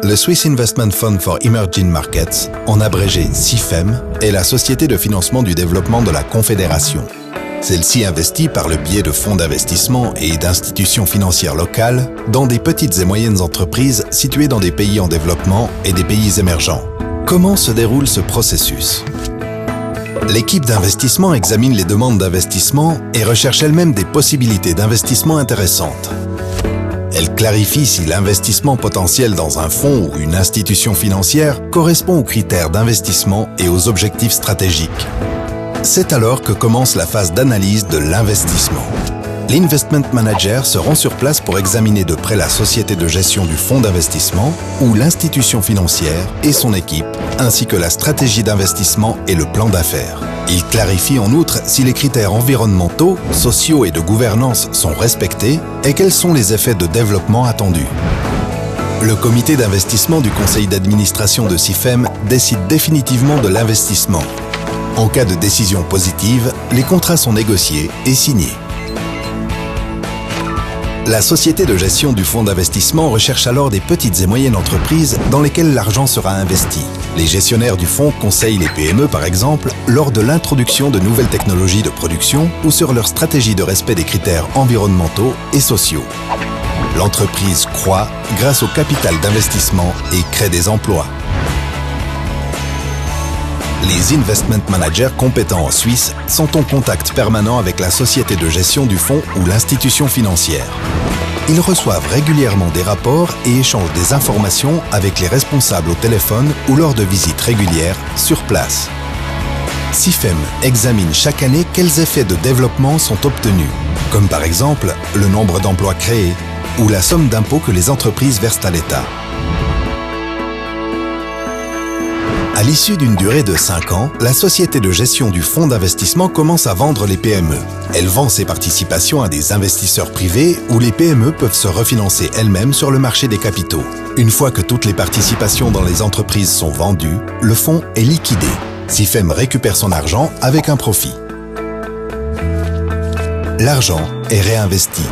Le Swiss Investment Fund for Emerging Markets, en abrégé SIFEM, est la société de financement du développement de la Confédération. Celle-ci investit par le biais de fonds d'investissement et d'institutions financières locales dans des petites et moyennes entreprises situées dans des pays en développement et des pays émergents. Comment se déroule ce processus? L'équipe d'investissement examine les demandes d'investissement et recherche elle-même des possibilités d'investissement intéressantes. Elle clarifie si l'investissement potentiel dans un fonds ou une institution financière correspond aux critères d'investissement et aux objectifs stratégiques. C'est alors que commence la phase d'analyse de l'investissement. L'investment manager se rend sur place pour examiner de près la société de gestion du fonds d'investissement ou l'institution financière et son équipe, ainsi que la stratégie d'investissement et le plan d'affaires. Il clarifie en outre si les critères environnementaux, sociaux et de gouvernance sont respectés et quels sont les effets de développement attendus. Le comité d'investissement du conseil d'administration de SIFEM décide définitivement de l'investissement. En cas de décision positive, les contrats sont négociés et signés. La société de gestion du fonds d'investissement recherche alors des petites et moyennes entreprises dans lesquelles l'argent sera investi. Les gestionnaires du fonds conseillent les PME, par exemple, lors de l'introduction de nouvelles technologies de production ou sur leur stratégie de respect des critères environnementaux et sociaux. L'entreprise croît grâce au capital d'investissement et crée des emplois. Les investment managers compétents en Suisse sont en contact permanent avec la société de gestion du fonds ou l'institution financière. Ils reçoivent régulièrement des rapports et échangent des informations avec les responsables au téléphone ou lors de visites régulières sur place. SIFEM examine chaque année quels effets de développement sont obtenus, comme par exemple le nombre d'emplois créés ou la somme d'impôts que les entreprises versent à l'État. À l'issue d'une durée de 5 ans, la société de gestion du fonds d'investissement commence à vendre les PME. Elle vend ses participations à des investisseurs privés où les PME peuvent se refinancer elles-mêmes sur le marché des capitaux. Une fois que toutes les participations dans les entreprises sont vendues, le fonds est liquidé. SIFEM récupère son argent avec un profit. L'argent est réinvesti.